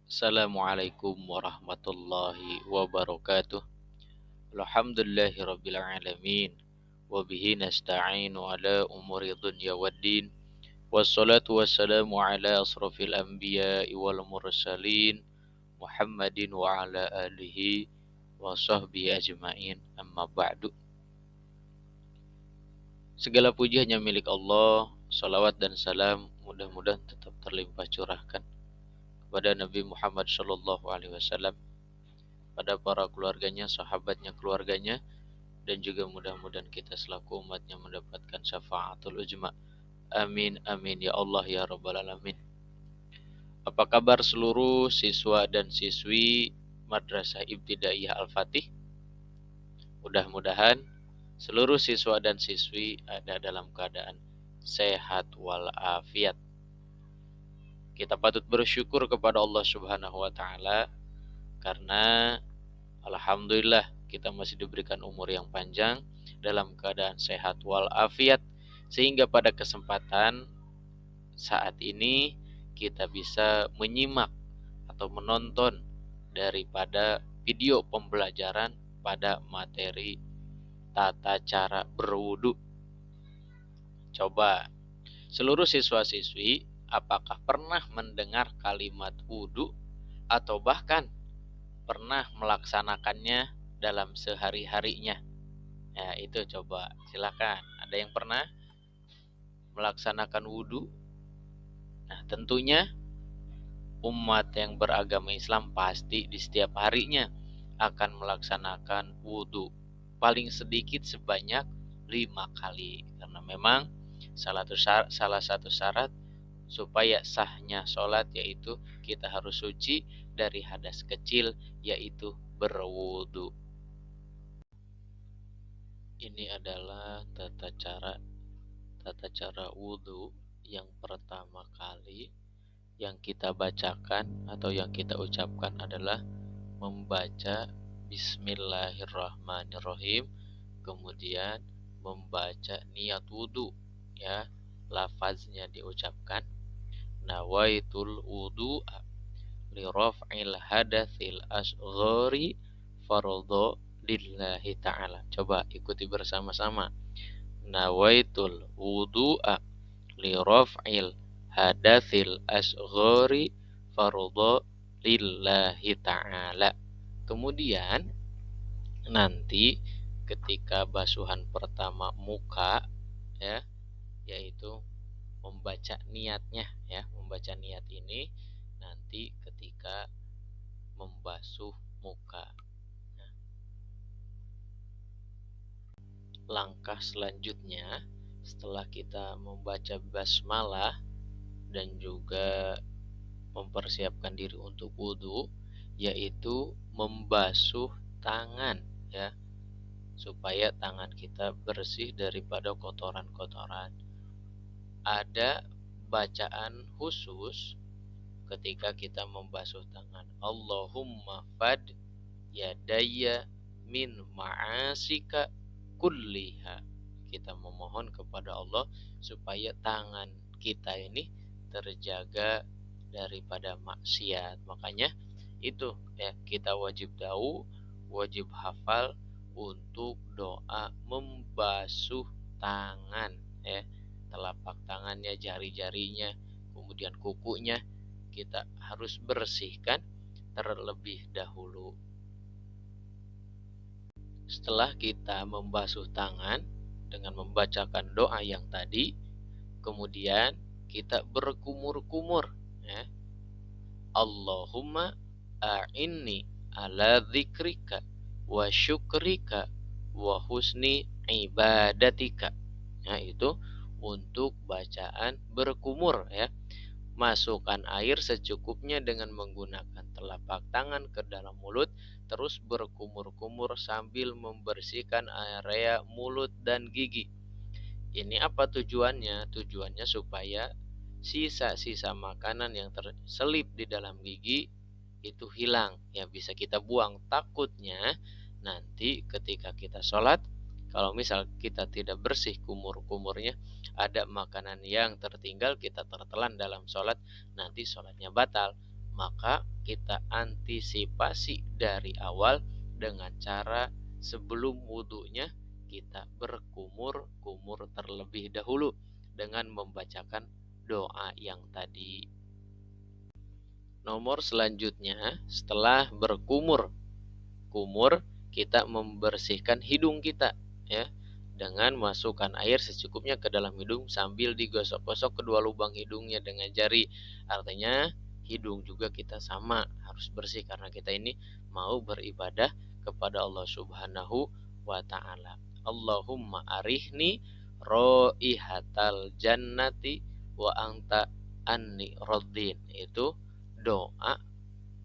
Assalamualaikum warahmatullahi wabarakatuh. Alhamdulillahirabbil alamin. Wa bihi nasta'inu ala umuri dunya waddin. Wassalatu wassalamu ala asrafil anbiya'i wal mursalin Muhammadin wa ala alihi wa sahbihi ajma'in. Amma ba'du. Segala puji hanya milik Allah. Salawat dan salam mudah-mudahan tetap terlimpah curahkan kepada Nabi Muhammad sallallahu alaihi wasallam, pada para keluarganya, sahabatnya, keluarganya, dan juga mudah-mudahan kita selaku umatnya mendapatkan syafaatul ujma. Amin, amin, ya Allah, ya Rabbal Alamin. Apa kabar seluruh siswa dan siswi Madrasah Ibtidaiyah Al-Fatih? Mudah-mudahan seluruh siswa dan siswi ada dalam keadaan sehat walafiat. Kita patut bersyukur kepada Allah Subhanahu wa taala karena alhamdulillah kita masih diberikan umur yang panjang dalam keadaan sehat walafiat, sehingga pada kesempatan saat ini kita bisa menyimak atau menonton daripada video pembelajaran pada materi tata cara berwudu. Coba seluruh siswa-siswi, apakah pernah mendengar kalimat wudu atau bahkan pernah melaksanakannya dalam sehari-harinya? Ya, itu coba silakan. Ada yang pernah melaksanakan wudu? Nah, tentunya umat yang beragama Islam pasti di setiap harinya akan melaksanakan wudu paling sedikit sebanyak 5 kali, karena memang salah satu syarat supaya sahnya sholat yaitu kita harus suci dari hadas kecil, yaitu berwudu. Ini adalah tata cara wudu yang pertama kali yang kita bacakan atau yang kita ucapkan adalah membaca Bismillahirrahmanirrahim, kemudian membaca niat wudu, ya, lafaznya diucapkan nawaitul wudu li raf'il hadatsil asghari fardhu lillahi ta'ala. Coba ikuti bersama-sama. Nawaitul wudu'a li raf'il hadatsil asghari fardhu lillahi ta'ala. Kemudian nanti ketika basuhan pertama muka, ya, yaitu membaca niatnya, ya, membaca niat ini nanti ketika membasuh muka. Nah, langkah selanjutnya setelah kita membaca basmalah dan juga mempersiapkan diri untuk wudu, yaitu membasuh tangan, ya, supaya tangan kita bersih daripada kotoran-kotoran. Ada bacaan khusus ketika kita membasuh tangan. Allahumma fad yadaya min ma'asika kulliha. Kita memohon kepada Allah supaya tangan kita ini terjaga daripada maksiat. Makanya itu, ya, kita wajib tahu, wajib hafal untuk doa membasuh tangan, ya, telapak tangannya, jari-jarinya, kemudian kukunya kita harus bersihkan terlebih dahulu. Setelah kita membasuh tangan dengan membacakan doa yang tadi, kemudian kita berkumur-kumur, ya. Allahumma a'inni ala dzikrika wa syukrika wa husni ibadatika. Nah, itu untuk bacaan berkumur, ya. Masukkan air secukupnya dengan menggunakan telapak tangan ke dalam mulut, terus berkumur-kumur sambil membersihkan area mulut dan gigi. Ini apa tujuannya? Tujuannya supaya sisa-sisa makanan yang terselip di dalam gigi itu hilang, ya, bisa kita buang. Takutnya nanti ketika kita sholat, kalau misal kita tidak bersih kumur-kumurnya, ada makanan yang tertinggal, kita tertelan dalam sholat, nanti sholatnya batal. maka kita antisipasi dari awal dengan cara sebelum wudhunya kita berkumur terlebih dahulu dengan membacakan doa yang tadi. Nomor selanjutnya, setelah kumur kita membersihkan hidung kita ya dengan masukkan air secukupnya ke dalam hidung sambil digosok-gosok kedua lubang hidungnya dengan jari. Artinya hidung juga kita sama harus bersih karena kita ini mau beribadah kepada Allah Subhanahu wa taala. Allahumma arihni raihatal jannati wa anta anni raddin. Itu doa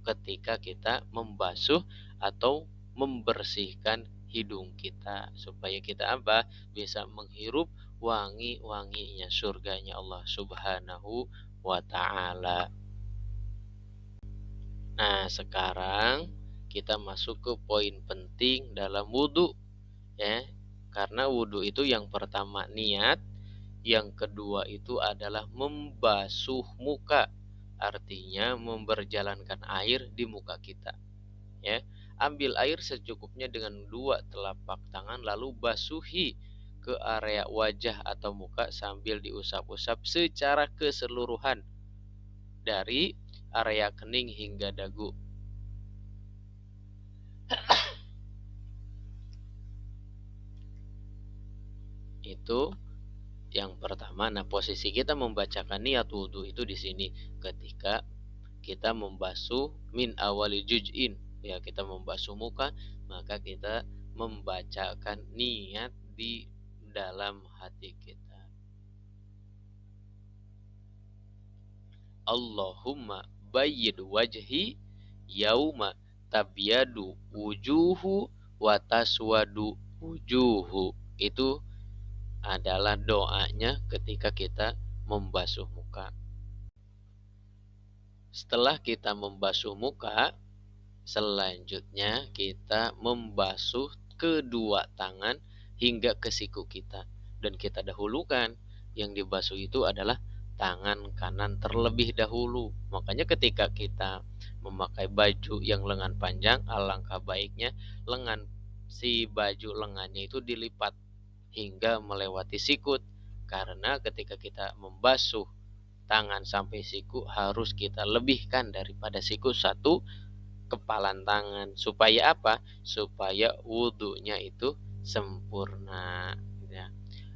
ketika kita membasuh atau membersihkan hidung kita supaya kita apa? Bisa menghirup wangi-wanginya surganya Allah Subhanahu wa taala. Nah, sekarang kita masuk ke poin penting dalam wudhu ya. Karena wudhu itu yang pertama niat, yang kedua itu adalah membasuh muka. Artinya memberjalankan air di muka kita. Ya, ambil air secukupnya dengan 2 telapak tangan lalu basuhi ke area wajah atau muka sambil diusap-usap secara keseluruhan dari area kening hingga dagu. Itu yang pertama. Nah, posisi kita membacakan niat wudhu itu di sini ketika kita membasuh min awali juz'in ya, kita membasuh muka maka kita membacakan niat di dalam hati kita. Allahumma bayyid wajhi yauma tabyadu wujuhu wa taswadu wujuhu. Itu adalah doanya ketika kita membasuh muka. Setelah kita membasuh muka, selanjutnya kita membasuh kedua tangan hingga ke siku kita. Dan kita dahulukan yang dibasuh itu adalah tangan kanan terlebih dahulu. Makanya ketika kita memakai baju yang lengan panjang, alangkah baiknya si baju lengannya itu dilipat hingga melewati sikut. Karena ketika kita membasuh tangan sampai siku harus kita lebihkan daripada siku satu kepalan tangan. Supaya apa? Supaya wudhunya itu sempurna ya.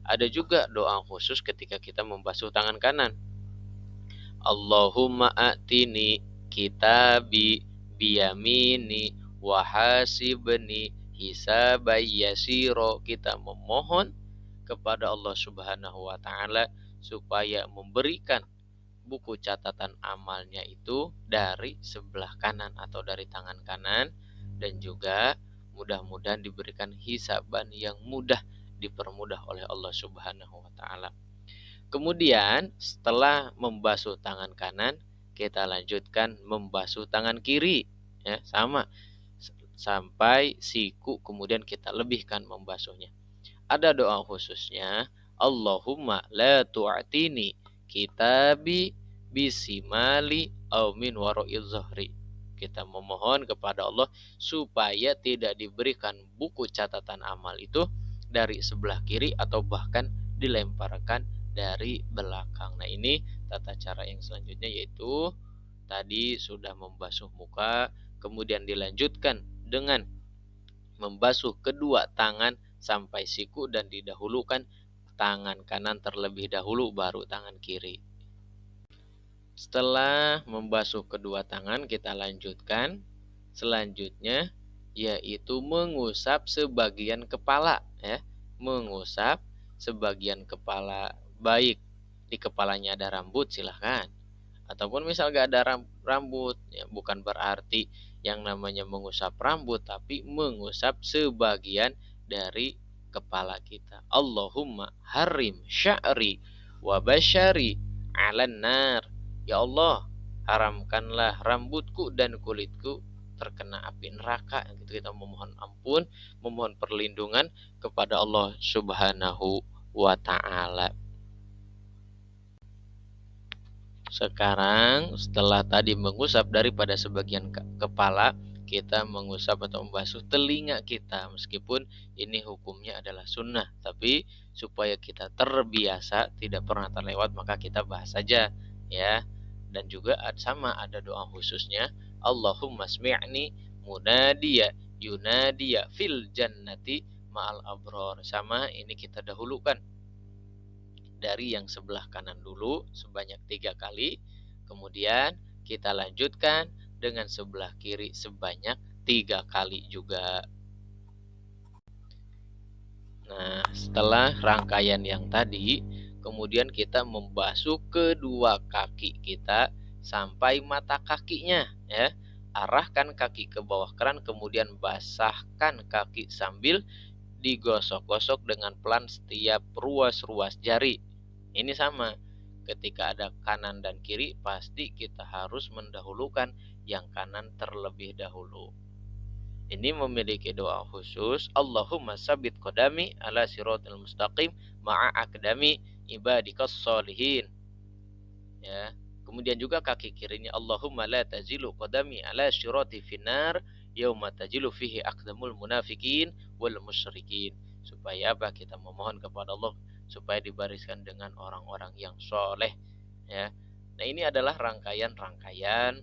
Ada juga doa khusus ketika kita membasuh tangan kanan. Allahumma a'tini kitabi biyamini wahasibni hisabayyasiro. Kita memohon kepada Allah Subhanahu wa taala supaya memberikan buku catatan amalnya itu dari sebelah kanan atau dari tangan kanan, dan juga mudah-mudahan diberikan hisaban yang mudah, dipermudah oleh Allah Subhanahu wa taala. Kemudian setelah membasuh tangan kanan, kita lanjutkan membasuh tangan kiri ya, sama sampai siku, kemudian kita lebihkan membasuhnya. Ada doa khususnya, Allahumma la tu'tini kitabi bisimali au min wara'i zahri. Kita memohon kepada Allah supaya tidak diberikan buku catatan amal itu dari sebelah kiri atau bahkan dilemparkan dari belakang. Nah, ini tata cara yang selanjutnya, yaitu tadi sudah membasuh muka, kemudian dilanjutkan dengan membasuh kedua tangan sampai siku dan didahulukan tangan kanan terlebih dahulu baru tangan kiri. Setelah membasuh kedua tangan, kita lanjutkan selanjutnya yaitu mengusap sebagian kepala ya. Mengusap sebagian kepala, baik di kepalanya ada rambut silahkan, ataupun misal gak ada rambut ya, bukan berarti yang namanya mengusap rambut, tapi mengusap sebagian dari kepala kita. Allahumma harim sya'ri wa basyari 'alan nar. Ya Allah, haramkanlah rambutku dan kulitku terkena api neraka. Gitu kita memohon ampun, memohon perlindungan kepada Allah Subhanahu wa taala. Sekarang setelah tadi mengusap daripada sebagian kepala, kita mengusap atau membasuh telinga kita. Meskipun ini hukumnya adalah sunnah, tapi supaya kita terbiasa tidak pernah terlewat, maka kita bahas saja ya. Dan juga sama ada doa khususnya, Allahumma smi'ni munadiya yunadiya fil jannati ma'al abror. Sama ini kita dahulukan dari yang sebelah kanan dulu sebanyak 3 kali, kemudian kita lanjutkan dengan sebelah kiri sebanyak 3 kali juga. Nah, setelah rangkaian yang tadi, kemudian kita membasuh kedua kaki kita sampai mata kakinya ya. Arahkan kaki ke bawah keran, kemudian basahkan kaki sambil digosok-gosok dengan pelan setiap ruas-ruas jari. Ini sama, ketika ada kanan dan kiri pasti kita harus mendahulukan yang kanan terlebih dahulu. Ini memiliki doa khusus, Allahumma sabit qadami ala siratal mustaqim ma'a akdami ibadikas solihin. Ya. Kemudian juga kaki kirinya, Allahumma la tazilu qadami ala sirati finar yauma tajilu fihi aqdamul munafikin wal musyrikin. Supaya apa? Kita memohon kepada Allah supaya dibariskan dengan orang-orang yang soleh ya. Nah, ini adalah rangkaian-rangkaian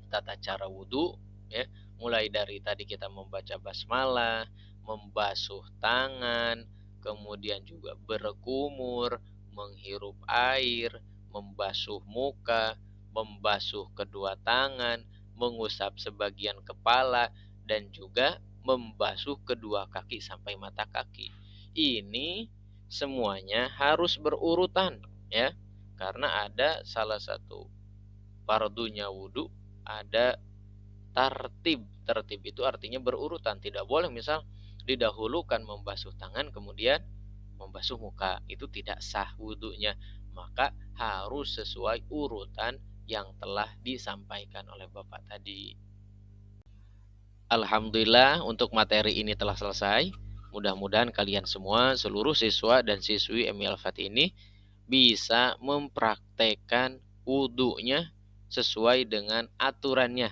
tata cara wudhu ya, mulai dari tadi kita membaca basmalah, membasuh tangan, kemudian juga berkumur, menghirup air, membasuh muka, membasuh kedua tangan, mengusap sebagian kepala, dan juga membasuh kedua kaki sampai mata kaki. Ini semuanya harus berurutan ya, karena ada salah satu fardunya wudhu, ada tertib. Tertib itu artinya berurutan. Tidak boleh misal didahulukan membasuh tangan kemudian membasuh muka. Itu tidak sah wudhunya. Maka harus sesuai urutan yang telah disampaikan oleh Bapak tadi. Alhamdulillah untuk materi ini telah selesai. Mudah-mudahan kalian semua, seluruh siswa dan siswi MI Al-Fatih ini bisa mempraktekkan wudhunya sesuai dengan aturannya.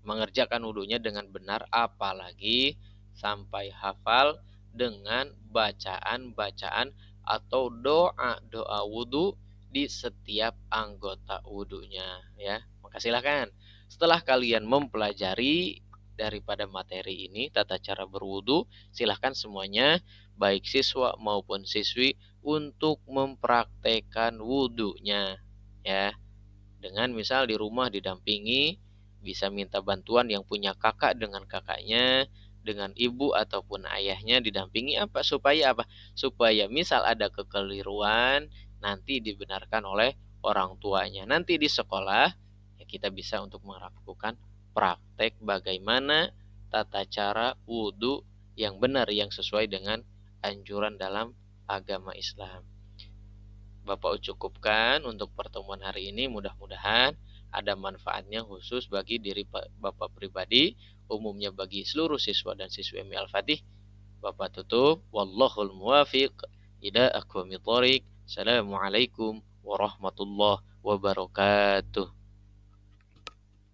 Mengerjakan wudhunya dengan benar, apalagi sampai hafal dengan bacaan-bacaan atau doa-doa wudhu di setiap anggota wudhunya ya. Maka silakan setelah kalian mempelajari daripada materi ini tata cara berwudhu, silahkan semuanya baik siswa maupun siswi untuk mempraktekkan wudhunya ya. Dengan misal di rumah didampingi, bisa minta bantuan yang punya kakak dengan kakaknya, dengan ibu ataupun ayahnya didampingi apa? Supaya apa? Supaya misal ada kekeliruan nanti dibenarkan oleh orang tuanya. Nanti di sekolah ya kita bisa untuk melakukan praktek bagaimana tata cara wudhu yang benar yang sesuai dengan anjuran dalam agama Islam. Bapak cukupkan untuk pertemuan hari ini, mudah-mudahan ada manfaatnya khusus bagi diri Bapak pribadi, umumnya bagi seluruh siswa dan siswi MI Al-Fatih. Bapak tutup, wallahul muwafiq ila aqwamit thoriq. Assalamualaikum warahmatullahi wabarakatuh.